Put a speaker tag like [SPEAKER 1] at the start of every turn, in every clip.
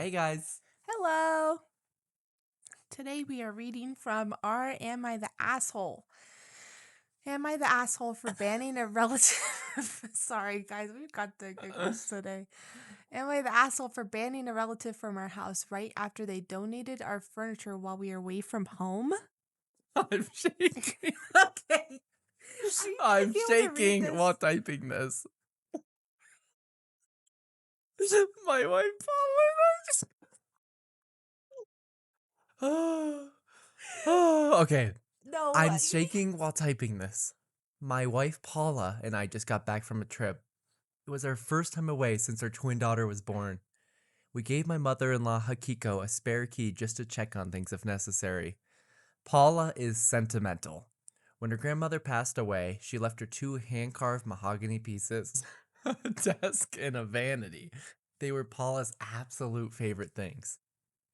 [SPEAKER 1] Hey guys.
[SPEAKER 2] Hello. Today we are reading from R Am I the Asshole? Am I the asshole for banning a relative? Sorry, guys, we've got the giggles today. Am I the asshole for banning a relative from our house right after they donated our furniture while we are away from home?
[SPEAKER 1] I'm shaking.
[SPEAKER 2] Okay. Are you gonna
[SPEAKER 1] I'm
[SPEAKER 2] be able to read
[SPEAKER 1] shaking
[SPEAKER 2] this?
[SPEAKER 1] while typing this. My wife Paula. Okay.
[SPEAKER 2] No.
[SPEAKER 1] I'm shaking while typing this. My wife Paula and I just got back from a trip. It was our first time away since our twin daughter was born. We gave my mother-in-law Hakiko a spare key just to check on things if necessary. Paula is sentimental. When her grandmother passed away, she left her two hand-carved mahogany pieces, a desk, and a vanity. They were Paula's absolute favorite things.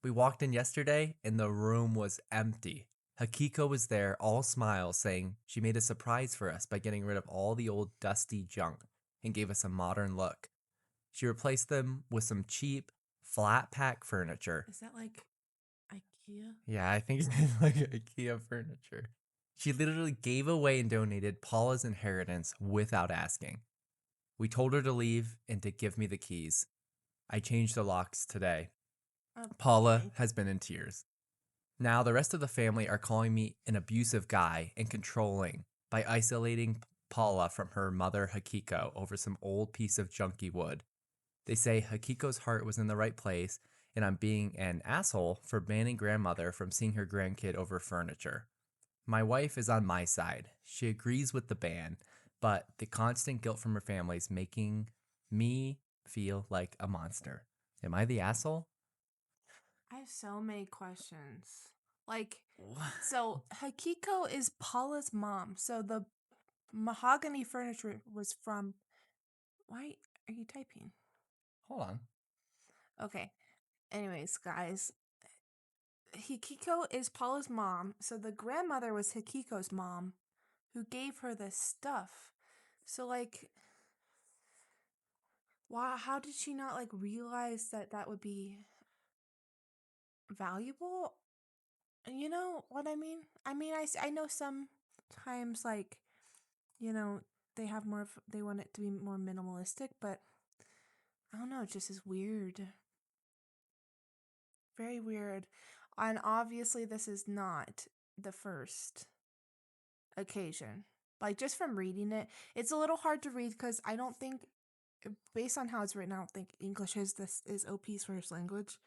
[SPEAKER 1] We walked in yesterday, and the room was empty. Hakiko was there, all smiles, saying she made a surprise for us by getting rid of all the old dusty junk and gave us a modern look. She replaced them with some cheap, flat pack furniture.
[SPEAKER 2] Is that like IKEA?
[SPEAKER 1] Yeah, I think it's like IKEA furniture. She literally gave away and donated Paula's inheritance without asking. We told her to leave and to give me the keys. I changed the locks today. Paula
[SPEAKER 2] Okay.
[SPEAKER 1] has been in tears. Now the rest of the family are calling me an abusive guy and controlling by isolating Paula from her mother Hakiko over some old piece of junky wood. They say Hakiko's heart was in the right place, and I'm being an asshole for banning grandmother from seeing her grandkid over furniture. My wife is on my side. She agrees with the ban, but the constant guilt from her family is making me feel like a monster. Am I the asshole?
[SPEAKER 2] I have so many questions. Like, so Hakiko is Paula's mom. So the mahogany furniture was from. Why are you typing?
[SPEAKER 1] Hold on.
[SPEAKER 2] Okay. Anyways, guys, Hikiko is Paula's mom. So the grandmother was Hikiko's mom who gave her this stuff. So, like, wow, how did she not, like, realize that that would be valuable? You know what I mean? I know sometimes, like, you know, they have more of, they want it to be more minimalistic, but I don't know, it just is weird. Very weird. And obviously, this is not the first occasion. Like, just from reading it, it's a little hard to read because I don't think, based on how it's written, I don't think English is OP's first language.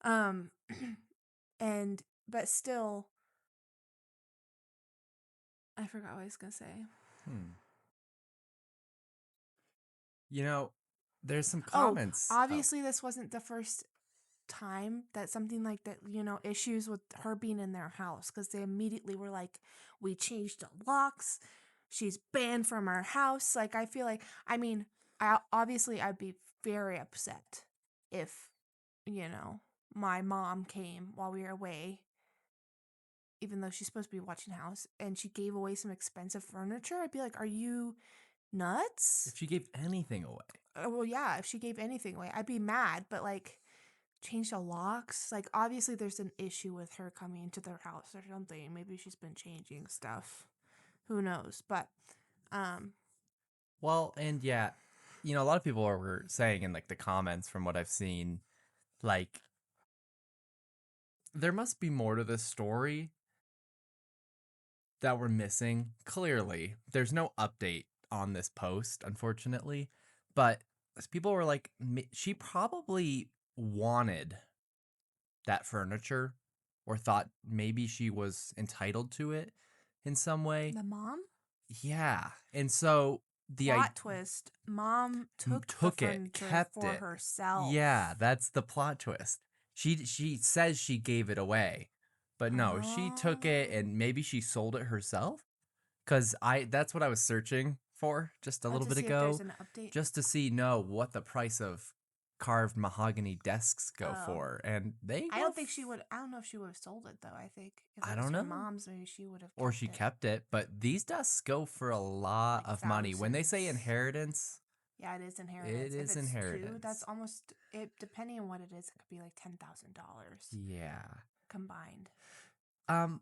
[SPEAKER 2] Um, and, but still, I forgot what I was gonna say.
[SPEAKER 1] Hmm. You know, there's some
[SPEAKER 2] Oh,
[SPEAKER 1] comments. Oh,
[SPEAKER 2] obviously, this wasn't the first time that something like that, issues with her being in their house because they immediately were like, we changed the locks. She's banned from our house. Like, I feel like, I'd be very upset if, you know, my mom came while we were away, even though she's supposed to be watching the house, and she gave away some expensive furniture. I'd be like, are you nuts?
[SPEAKER 1] if she gave anything away.
[SPEAKER 2] Well, yeah, if she gave anything away, I'd be mad, but like, change the locks. Like, obviously, there's an issue with her coming into their house or something. Maybe she's been changing stuff. Who knows? But, um,
[SPEAKER 1] Well, and yeah, a lot of people were saying in like the comments from what I've seen, like there must be more to this story that we're missing. Clearly, there's no update on this post, unfortunately, but people were like, she probably wanted that furniture or thought maybe she was entitled to it in some way.
[SPEAKER 2] the mom?
[SPEAKER 1] Yeah. And so I
[SPEAKER 2] Plot twist. Mom took the
[SPEAKER 1] took it,
[SPEAKER 2] furniture
[SPEAKER 1] kept
[SPEAKER 2] for
[SPEAKER 1] it.
[SPEAKER 2] herself.
[SPEAKER 1] Yeah, that's the plot twist. She says she gave it away, but no, she took it
[SPEAKER 2] Oh.
[SPEAKER 1] and maybe she sold it herself. Cause that's what I was searching for just a little
[SPEAKER 2] To
[SPEAKER 1] bit
[SPEAKER 2] see if there's
[SPEAKER 1] ago,
[SPEAKER 2] an update.
[SPEAKER 1] just to see what the price of carved mahogany desks go
[SPEAKER 2] Oh.
[SPEAKER 1] for, and they
[SPEAKER 2] I
[SPEAKER 1] go.
[SPEAKER 2] don't think she would. I don't know if she would have sold it, though. I think if
[SPEAKER 1] I
[SPEAKER 2] it was
[SPEAKER 1] don't
[SPEAKER 2] her
[SPEAKER 1] know.
[SPEAKER 2] mom's, maybe she would have
[SPEAKER 1] Or
[SPEAKER 2] kept
[SPEAKER 1] she
[SPEAKER 2] it.
[SPEAKER 1] kept it, but these desks go for a lot
[SPEAKER 2] Like
[SPEAKER 1] of money. When they say
[SPEAKER 2] thousands.
[SPEAKER 1] inheritance,
[SPEAKER 2] Yeah, it is
[SPEAKER 1] It
[SPEAKER 2] inheritance. If
[SPEAKER 1] is
[SPEAKER 2] it's two, that's
[SPEAKER 1] inheritance.
[SPEAKER 2] almost it. Depending on what it is, it could be like $10,000
[SPEAKER 1] Yeah.
[SPEAKER 2] combined.
[SPEAKER 1] Um,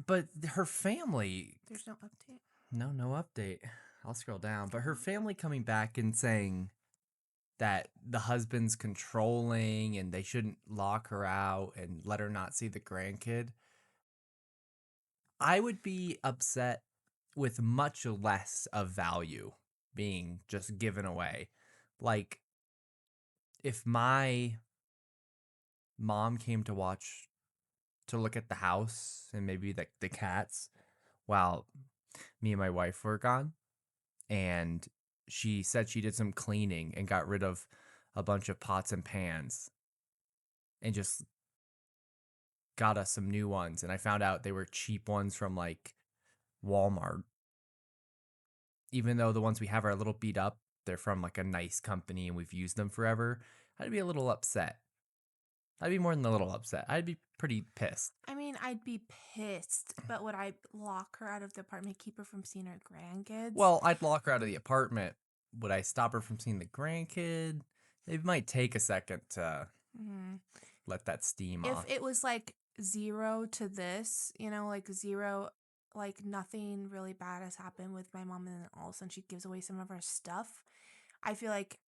[SPEAKER 1] but her family,
[SPEAKER 2] There's no update.
[SPEAKER 1] no update. I'll scroll down. But her family coming back and saying that the husband's controlling and they shouldn't lock her out and let her not see the grandkid. I would be upset with much less of value being just given away. Like, if my mom came to look at the house and maybe the cats while me and my wife were gone, and she said she did some cleaning and got rid of a bunch of pots and pans and just got us some new ones, and I found out they were cheap ones from like Walmart. Even though the ones we have are a little beat up, they're from like a nice company and we've used them forever. I'd be a little upset. I'd be more than a little upset. I'd be pretty pissed.
[SPEAKER 2] I mean, I'd be pissed, but would I lock her out of the apartment, keep her from seeing her grandkids?
[SPEAKER 1] Well, I'd lock her out of the apartment. Would I stop her from seeing the grandkid? It might take a second to let that steam
[SPEAKER 2] if
[SPEAKER 1] off.
[SPEAKER 2] it was like 0 to this, like 0, like nothing really bad has happened with my mom, and then all of a sudden she gives away some of her stuff, I feel like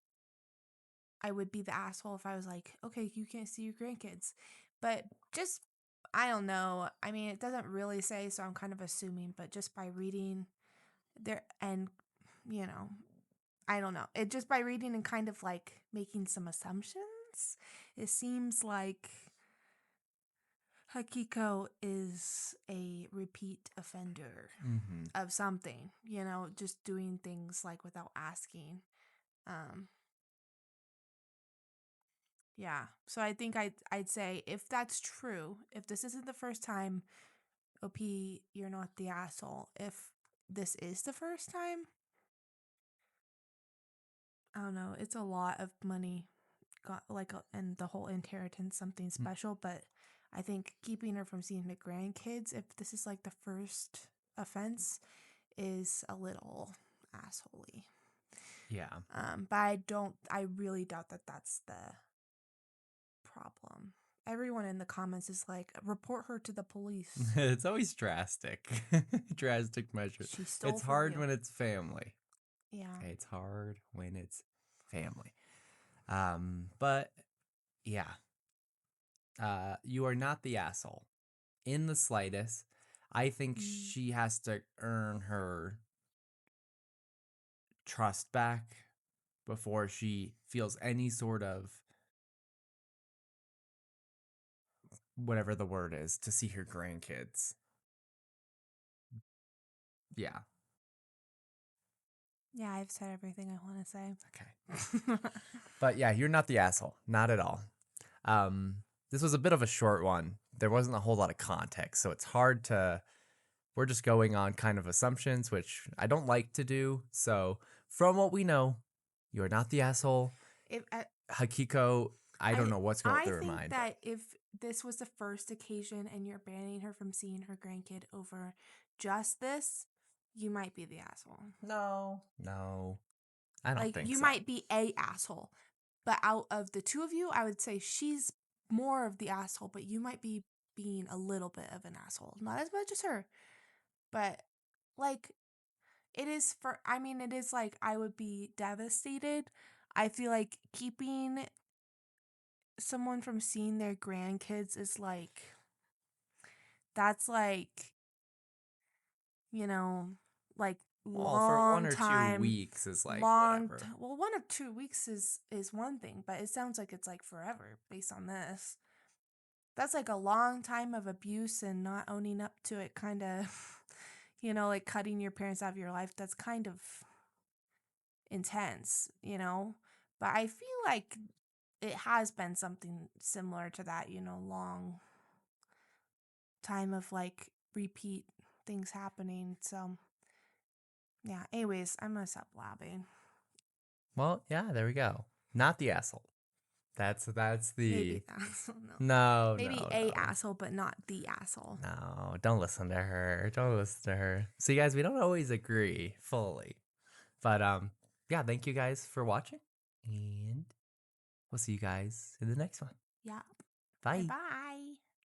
[SPEAKER 2] I would be the asshole if I was like, okay, you can't see your grandkids. But just, I don't know. I mean, it doesn't really say, so I'm kind of assuming, but just by reading there and, you know, I don't know. It just by reading and kind of like making some assumptions, it seems like Hakiko is a repeat offender
[SPEAKER 1] Mm-hmm.
[SPEAKER 2] of something, just doing things like without asking. Um, yeah. So I think I'd say if that's true, if this isn't the first time, OP, you're not the asshole. If this is the first time, I don't know. It's a lot of money, got like, and the whole inheritance something special. But I think keeping her from seeing the grandkids, if this is like the first offense, is a little assholey.
[SPEAKER 1] Yeah.
[SPEAKER 2] But I really doubt that that's the problem. Everyone in the comments is like, report her to the police.
[SPEAKER 1] It's always drastic. Drastic measures.
[SPEAKER 2] She stole
[SPEAKER 1] It's
[SPEAKER 2] from
[SPEAKER 1] hard
[SPEAKER 2] you.
[SPEAKER 1] when it's family.
[SPEAKER 2] Yeah.
[SPEAKER 1] It's hard when it's family. But yeah. You are not the asshole in the slightest. I think
[SPEAKER 2] Mm.
[SPEAKER 1] she has to earn her trust back before she feels any sort of whatever the word is to see her grandkids. Yeah.
[SPEAKER 2] Yeah, I've said everything I want to say.
[SPEAKER 1] Okay. But yeah, you're not the asshole. Not at all. This was a bit of a short one. There wasn't a whole lot of context, so it's hard to. We're just going on kind of assumptions, which I don't like to do. So, from what we know, you are not the asshole.
[SPEAKER 2] If
[SPEAKER 1] Hakiko, I don't know what's going
[SPEAKER 2] I
[SPEAKER 1] through her
[SPEAKER 2] think
[SPEAKER 1] mind.
[SPEAKER 2] that if this was the first occasion and you're banning her from seeing her grandkid over just this, you might be the asshole.
[SPEAKER 1] No, I don't
[SPEAKER 2] Like,
[SPEAKER 1] think
[SPEAKER 2] you
[SPEAKER 1] so.
[SPEAKER 2] might be a asshole. But out of the two of you, I would say she's more of the asshole, but you might be being a little bit of an asshole. Not as much as her. But like, it is like I would be devastated. I feel like keeping someone from seeing their grandkids is like, that's like, you know, like
[SPEAKER 1] Well, for
[SPEAKER 2] long
[SPEAKER 1] 1 or 2
[SPEAKER 2] time,
[SPEAKER 1] weeks is like whatever.
[SPEAKER 2] well, 1 or 2 weeks is one thing, but it sounds like it's like forever based on this. That's like a long time of abuse and not owning up to it, kind of, like cutting your parents out of your life. That's kind of intense. But I feel like it has been something similar to that, long time of like repeat things happening. So, yeah. Anyways, I'm gonna stop blabbing.
[SPEAKER 1] Well, yeah, there we go. Not the asshole. That's
[SPEAKER 2] Maybe
[SPEAKER 1] the
[SPEAKER 2] the asshole. No.
[SPEAKER 1] no,
[SPEAKER 2] Maybe
[SPEAKER 1] no,
[SPEAKER 2] a
[SPEAKER 1] no.
[SPEAKER 2] asshole, but not the asshole.
[SPEAKER 1] No, don't listen to her. Don't listen to her. See, guys, we don't always agree fully. But yeah, thank you guys for watching, and we'll see you guys in the next one.
[SPEAKER 2] Yeah. Bye
[SPEAKER 1] Bye.
[SPEAKER 2] bye.